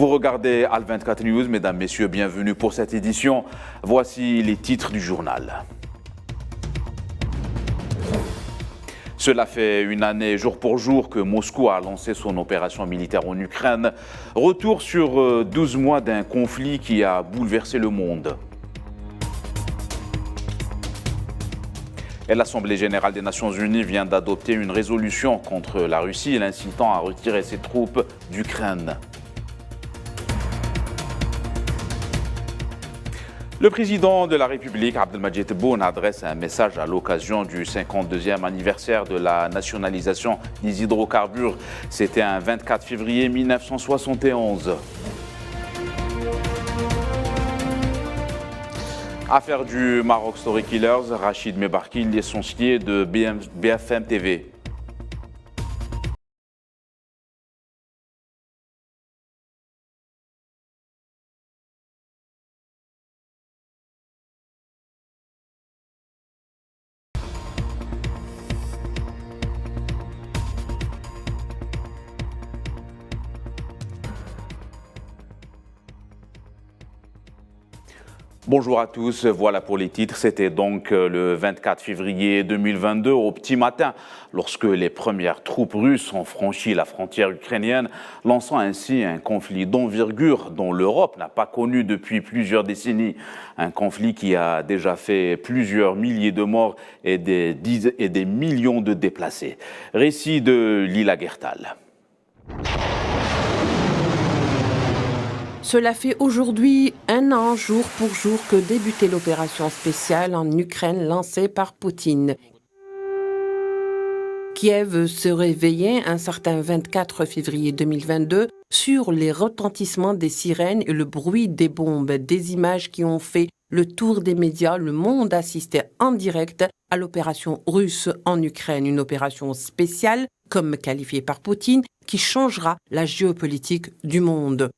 Vous regardez Al24 News, mesdames, messieurs, bienvenue pour cette édition. Voici les titres du journal. Cela fait une année jour pour jour que Moscou a lancé son opération militaire en Ukraine. Retour sur 12 mois d'un conflit qui a bouleversé le monde. Et l'Assemblée générale des Nations unies vient d'adopter une résolution contre la Russie, l'incitant à retirer ses troupes d'Ukraine. Le président de la République, Abdelmadjid Tebboune, adresse un message à l'occasion du 52e anniversaire de la nationalisation des hydrocarbures. C'était un 24 février 1971. Affaire du Maroc Story Killers, Rachid Mebarki, licencié de BFM TV. Bonjour à tous, voilà pour les titres. C'était donc le 24 février 2022 au petit matin lorsque les premières troupes russes ont franchi la frontière ukrainienne, lançant ainsi un conflit d'envergure dont l'Europe n'a pas connu depuis plusieurs décennies. Un conflit qui a déjà fait plusieurs milliers de morts et des millions de déplacés. Récit de Lila Gertal. Cela fait aujourd'hui un an, jour pour jour, que débutait l'opération spéciale en Ukraine lancée par Poutine. Kiev se réveillait un certain 24 février 2022 sur les retentissements des sirènes et le bruit des bombes, des images qui ont fait le tour des médias. Le monde assistait en direct à l'opération russe en Ukraine, une opération spéciale, comme qualifiée par Poutine, qui changera la géopolitique du monde.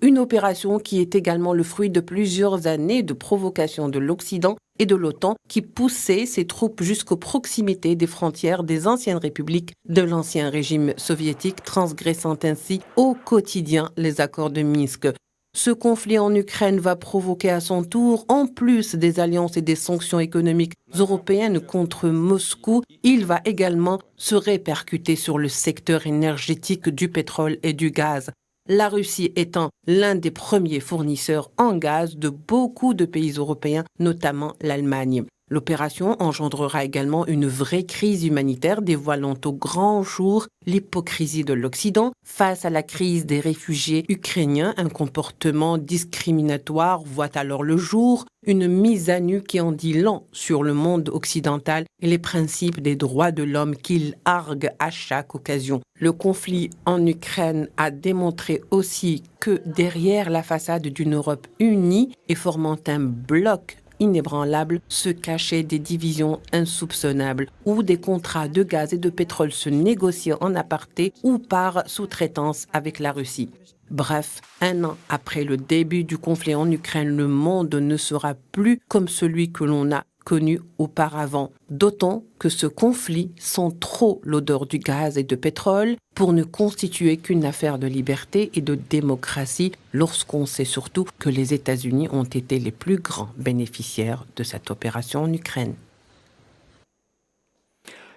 Une opération qui est également le fruit de plusieurs années de provocation de l'Occident et de l'OTAN qui poussait ses troupes jusqu'aux proximités des frontières des anciennes républiques de l'ancien régime soviétique, transgressant ainsi au quotidien les accords de Minsk. Ce conflit en Ukraine va provoquer à son tour, en plus des alliances et des sanctions économiques européennes contre Moscou, il va également se répercuter sur le secteur énergétique du pétrole et du gaz. La Russie étant l'un des premiers fournisseurs en gaz de beaucoup de pays européens, notamment l'Allemagne. L'opération engendrera également une vraie crise humanitaire, dévoilant au grand jour l'hypocrisie de l'Occident face à la crise des réfugiés ukrainiens. Un comportement discriminatoire voit alors le jour, une mise à nu qui en dit long sur le monde occidental et les principes des droits de l'homme qu'il argue à chaque occasion. Le conflit en Ukraine a démontré aussi que derrière la façade d'une Europe unie et formant un bloc inébranlable se cachaient des divisions insoupçonnables où des contrats de gaz et de pétrole se négociaient en aparté ou par sous-traitance avec la Russie. Bref, un an après le début du conflit en Ukraine, le monde ne sera plus comme celui que l'on a connu auparavant. D'autant que ce conflit sent trop l'odeur du gaz et de pétrole pour ne constituer qu'une affaire de liberté et de démocratie lorsqu'on sait surtout que les États-Unis ont été les plus grands bénéficiaires de cette opération en Ukraine.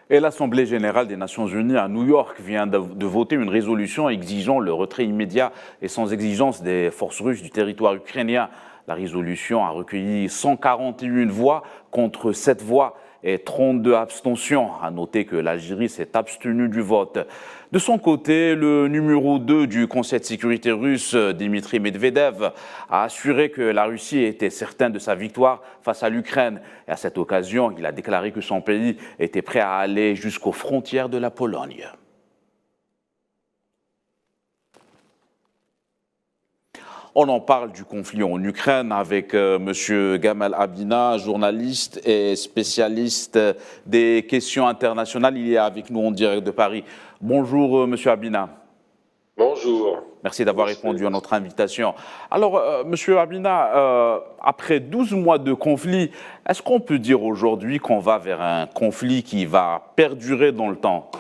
Et l'Assemblée générale des Nations unies à New York vient de voter une résolution exigeant le retrait immédiat et sans exigence des forces russes du territoire ukrainien. La résolution a recueilli 141 voix contre 7 voix et 32 abstentions. À noter que l'Algérie s'est abstenue du vote. De son côté, le numéro 2 du Conseil de sécurité russe, Dmitry Medvedev, a assuré que la Russie était certaine de sa victoire face à l'Ukraine. Et à cette occasion, il a déclaré que son pays était prêt à aller jusqu'aux frontières de la Pologne. On en parle du conflit en Ukraine avec M. Gamal Abina, journaliste et spécialiste des questions internationales. Il est avec nous en direct de Paris. Bonjour M. Abina. Bonjour. Merci d'avoir répondu à notre invitation. Alors, M. Abina, après 12 mois de conflit, est-ce qu'on peut dire aujourd'hui qu'on va vers un conflit qui va perdurer dans le temps ?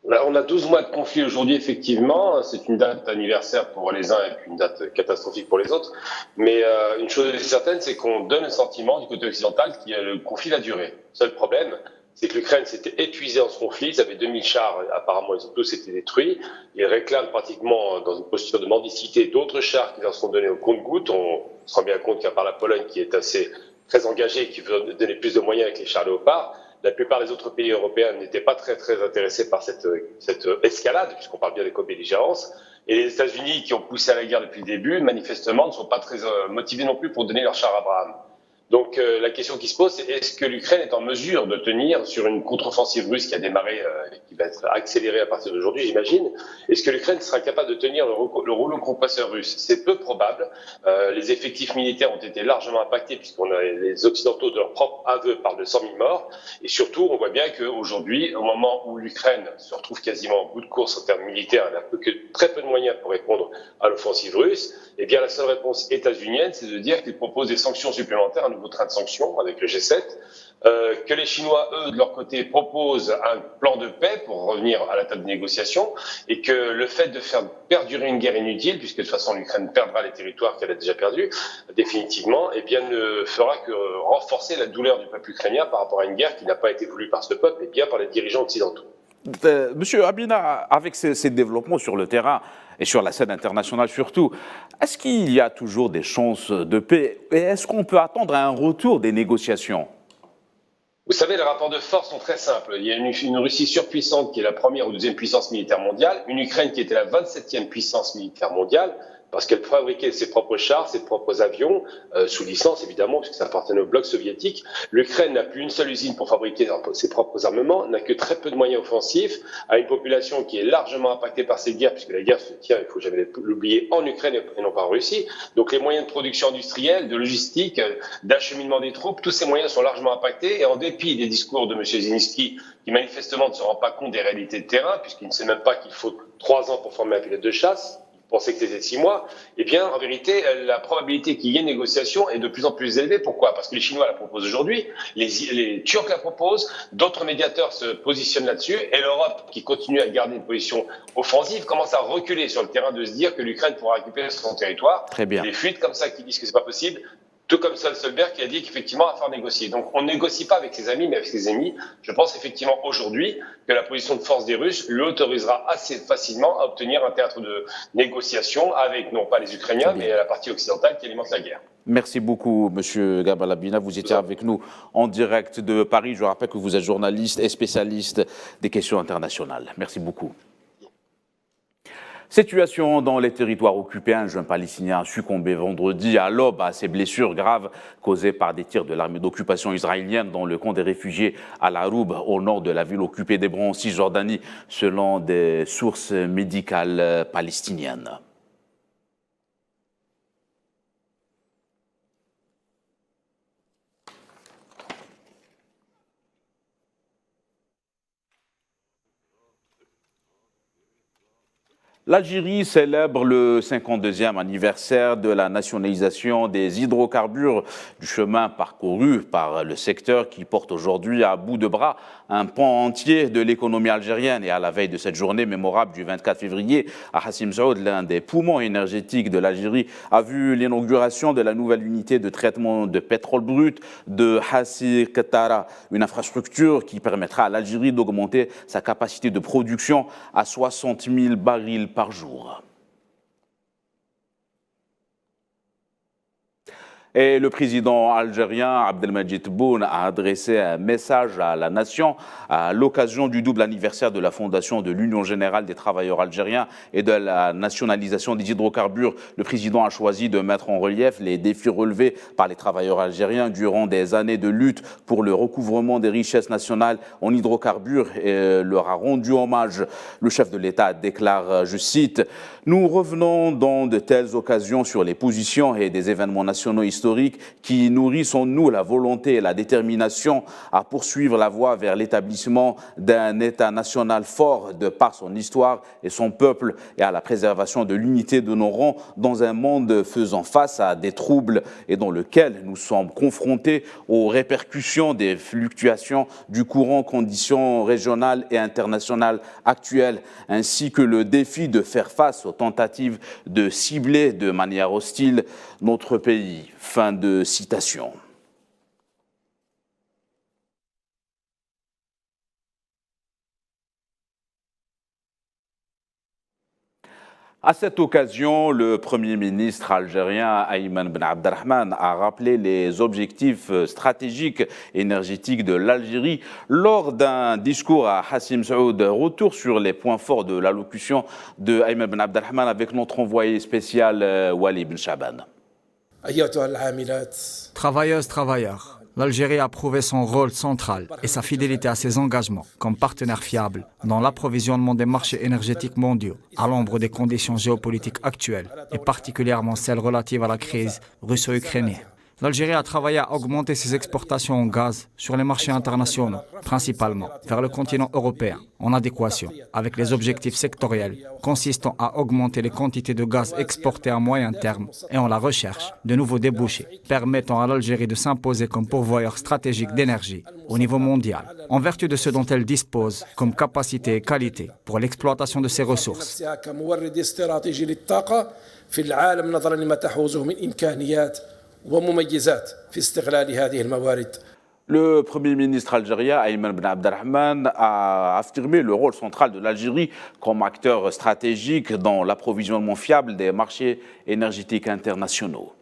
Là, on a 12 mois de conflit aujourd'hui, effectivement. C'est une date anniversaire pour les uns et puis une date catastrophique pour les autres. Mais une chose est certaine, c'est qu'on donne le sentiment du côté occidental que le conflit va durer. Seul problème, c'est que l'Ukraine s'était épuisée dans ce conflit. Ils avaient 2000 chars, apparemment ils ont tous été détruits. Ils réclament pratiquement, dans une posture de mendicité, d'autres chars qui leur sont donnés au compte-gouttes. On se rend bien compte qu'à part la Pologne, qui est très engagée et qui veut donner plus de moyens avec les chars Léopard, la plupart des autres pays européens n'étaient pas très intéressés par cette escalade, puisqu'on parle bien des co-belligérances. Et les États-Unis, qui ont poussé à la guerre depuis le début, manifestement, ne sont pas très motivés non plus pour donner leur char Abraham. Donc la question qui se pose, c'est est-ce que l'Ukraine est en mesure de tenir sur une contre-offensive russe qui a démarré et qui va être accélérée à partir d'aujourd'hui, j'imagine. Est-ce que l'Ukraine sera capable de tenir le rouleau compresseur russe? C'est peu probable. Les effectifs militaires ont été largement impactés puisqu'on a les Occidentaux de leur propre aveu parlent de 100 000 morts. Et surtout, on voit bien qu'aujourd'hui, au moment où l'Ukraine se retrouve quasiment en bout de course en termes militaires, elle n'a que très peu de moyens pour répondre à l'offensive russe. Eh bien, la seule réponse états-unienne, c'est de dire qu'ils proposent des sanctions supplémentaires, un nouveau train de sanctions avec le G7, que les Chinois, eux, de leur côté, proposent un plan de paix pour revenir à la table de négociation, et que le fait de faire perdurer une guerre inutile, puisque de toute façon l'Ukraine perdra les territoires qu'elle a déjà perdus, définitivement, eh bien, ne fera que renforcer la douleur du peuple ukrainien par rapport à une guerre qui n'a pas été voulue par ce peuple, mais bien par les dirigeants occidentaux. Monsieur Habina, avec ces développements sur le terrain et sur la scène internationale surtout, est-ce qu'il y a toujours des chances de paix et est-ce qu'on peut attendre un retour des négociations? Vous savez, les rapports de force sont très simples. Il y a une Russie surpuissante qui est la première ou deuxième puissance militaire mondiale, une Ukraine qui était la 27e puissance militaire mondiale, parce qu'elle fabriquait ses propres chars, ses propres avions, sous licence évidemment, puisque ça appartenait au bloc soviétique. L'Ukraine n'a plus une seule usine pour fabriquer ses propres armements, n'a que très peu de moyens offensifs, a une population qui est largement impactée par ces guerres, puisque la guerre se tient, il faut jamais l'oublier, en Ukraine et non pas en Russie. Donc les moyens de production industrielle, de logistique, d'acheminement des troupes, tous ces moyens sont largement impactés. Et en dépit des discours de M. Zelensky, qui manifestement ne se rend pas compte des réalités de terrain, puisqu'il ne sait même pas qu'il faut 3 ans pour former un pilote de chasse, pensait que c'était 6 mois, eh bien, en vérité, la probabilité qu'il y ait négociation est de plus en plus élevée. Pourquoi? Parce que les Chinois la proposent aujourd'hui, les Turcs la proposent, d'autres médiateurs se positionnent là-dessus, et l'Europe, qui continue à garder une position offensive, commence à reculer sur le terrain de se dire que l'Ukraine pourra récupérer son territoire. Très bien. Des fuites comme ça qui disent que c'est pas possible. Tout comme Stoltenberg qui a dit qu'effectivement, il va falloir négocier. Donc, on ne négocie pas avec ses amis, mais avec ses ennemis. Je pense effectivement aujourd'hui que la position de force des Russes l'autorisera assez facilement à obtenir un théâtre de négociation avec, non pas les Ukrainiens, mais la partie occidentale qui alimente la guerre. Merci beaucoup, Monsieur Gabal Habina. Vous étiez avec nous en direct de Paris. Je rappelle que vous êtes journaliste et spécialiste des questions internationales. Merci beaucoup. Situation dans les territoires occupés, un jeune Palestinien a succombé vendredi à l'aube à ses blessures graves causées par des tirs de l'armée d'occupation israélienne dans le camp des réfugiés à Al-Aroub, au nord de la ville occupée d'Hébron, en Cisjordanie, selon des sources médicales palestiniennes. L'Algérie célèbre le 52e anniversaire de la nationalisation des hydrocarbures, du chemin parcouru par le secteur qui porte aujourd'hui à bout de bras un pan entier de l'économie algérienne. Et à la veille de cette journée mémorable du 24 février, à Hassim Saoud, l'un des poumons énergétiques de l'Algérie, a vu l'inauguration de la nouvelle unité de traitement de pétrole brut de Hassi Qatara, une infrastructure qui permettra à l'Algérie d'augmenter sa capacité de production à 60 000 barils par jour. Et le président algérien Abdelmadjid Tebboune a adressé un message à la nation à l'occasion du double anniversaire de la fondation de l'Union générale des travailleurs algériens et de la nationalisation des hydrocarbures. Le président a choisi de mettre en relief les défis relevés par les travailleurs algériens durant des années de lutte pour le recouvrement des richesses nationales en hydrocarbures et leur a rendu hommage. Le chef de l'État déclare, je cite, « Nous revenons dans de telles occasions sur les positions et des événements nationaux historiques historiques qui nourrissent en nous la volonté et la détermination à poursuivre la voie vers l'établissement d'un État national fort de par son histoire et son peuple et à la préservation de l'unité de nos rangs dans un monde faisant face à des troubles et dans lequel nous sommes confrontés aux répercussions des fluctuations du courant, conditions régionales et internationales actuelles, ainsi que le défi de faire face aux tentatives de cibler de manière hostile notre pays. Fin de citation. À cette occasion, le Premier ministre algérien Ayman Ben Abdelrahman a rappelé les objectifs stratégiques énergétiques de l'Algérie lors d'un discours à Hassim Saoud. Retour sur les points forts de l'allocution de Ayman Ben Abdelrahman avec notre envoyé spécial Wali Ben Chaban. Travailleuses, travailleurs, l'Algérie a prouvé son rôle central et sa fidélité à ses engagements comme partenaire fiable dans l'approvisionnement des marchés énergétiques mondiaux à l'ombre des conditions géopolitiques actuelles et particulièrement celles relatives à la crise russo-ukrainienne. L'Algérie a travaillé à augmenter ses exportations en gaz sur les marchés internationaux, principalement vers le continent européen, en adéquation avec les objectifs sectoriels consistant à augmenter les quantités de gaz exportées à moyen terme et en la recherche de nouveaux débouchés permettant à l'Algérie de s'imposer comme pourvoyeur stratégique d'énergie au niveau mondial, en vertu de ce dont elle dispose comme capacité et qualité pour l'exploitation de ses ressources. Le Premier ministre algérien Ayman Ben Abdelrahman a affirmé le rôle central de l'Algérie comme acteur stratégique dans l'approvisionnement fiable des marchés énergétiques internationaux.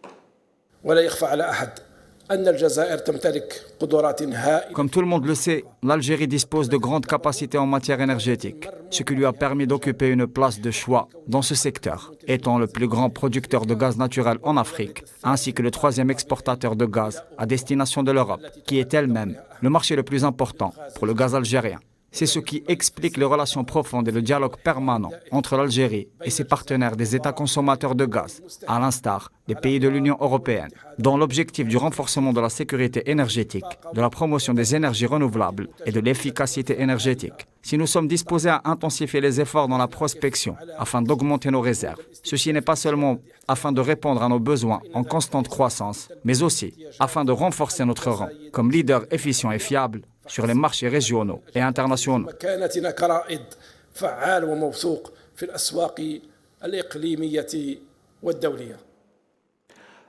Comme tout le monde le sait, l'Algérie dispose de grandes capacités en matière énergétique, ce qui lui a permis d'occuper une place de choix dans ce secteur, étant le plus grand producteur de gaz naturel en Afrique, ainsi que le troisième exportateur de gaz à destination de l'Europe, qui est elle-même le marché le plus important pour le gaz algérien. C'est ce qui explique les relations profondes et le dialogue permanent entre l'Algérie et ses partenaires des États consommateurs de gaz, à l'instar des pays de l'Union européenne, dans l'objectif du renforcement de la sécurité énergétique, de la promotion des énergies renouvelables et de l'efficacité énergétique. Si nous sommes disposés à intensifier les efforts dans la prospection afin d'augmenter nos réserves, ceci n'est pas seulement afin de répondre à nos besoins en constante croissance, mais aussi afin de renforcer notre rang comme leader efficient et fiable sur les marchés régionaux et internationaux.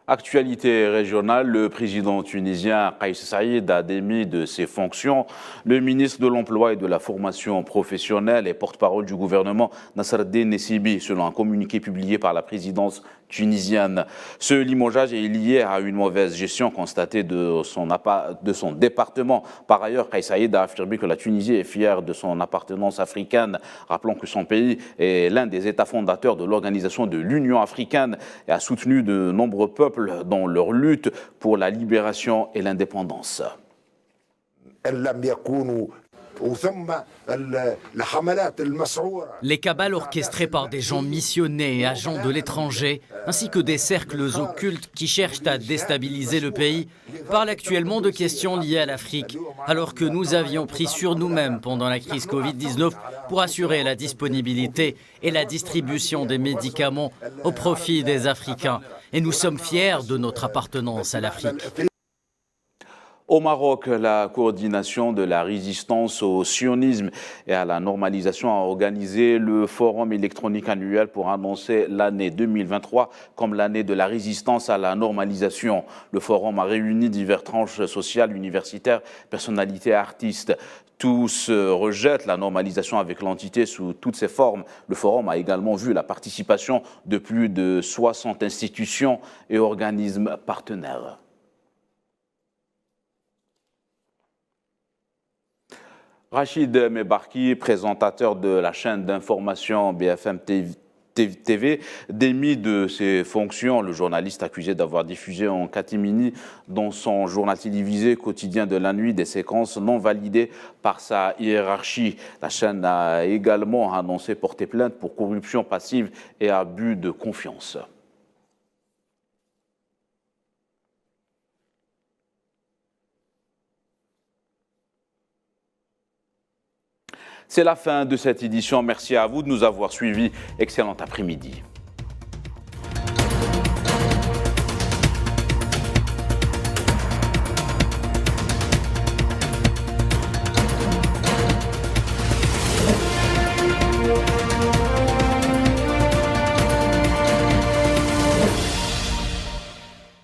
Actualité régionale, le président tunisien Kais Saïed a démis de ses fonctions le ministre de l'Emploi et de la Formation professionnelle et porte-parole du gouvernement Nasser El Nessibi, selon un communiqué publié par la présidence tunisienne. Ce limogeage est lié à une mauvaise gestion constatée de son département. Par ailleurs, Kais Saïed a affirmé que la Tunisie est fière de son appartenance africaine, rappelant que son pays est l'un des États fondateurs de l'Organisation de l'Union africaine et a soutenu de nombreux peuples dans leur lutte pour la libération et l'indépendance. Les cabales orchestrées par des gens missionnés et agents de l'étranger, ainsi que des cercles occultes qui cherchent à déstabiliser le pays, parlent actuellement de questions liées à l'Afrique, alors que nous avions pris sur nous-mêmes pendant la crise Covid-19 pour assurer la disponibilité et la distribution des médicaments au profit des Africains. Et nous sommes fiers de notre appartenance à l'Afrique. Au Maroc, la coordination de la résistance au sionisme et à la normalisation a organisé le forum électronique annuel pour annoncer l'année 2023 comme l'année de la résistance à la normalisation. Le forum a réuni diverses tranches sociales, universitaires, personnalités et artistes. Tous rejettent la normalisation avec l'entité sous toutes ses formes. Le forum a également vu la participation de plus de 60 institutions et organismes partenaires. Rachid Mebarki, présentateur de la chaîne d'information BFM TV, démis de ses fonctions. Le journaliste accusé d'avoir diffusé en catimini dans son journal télévisé quotidien de la nuit des séquences non validées par sa hiérarchie. La chaîne a également annoncé porter plainte pour corruption passive et abus de confiance. C'est la fin de cette édition. Merci à vous de nous avoir suivis. Excellent après-midi.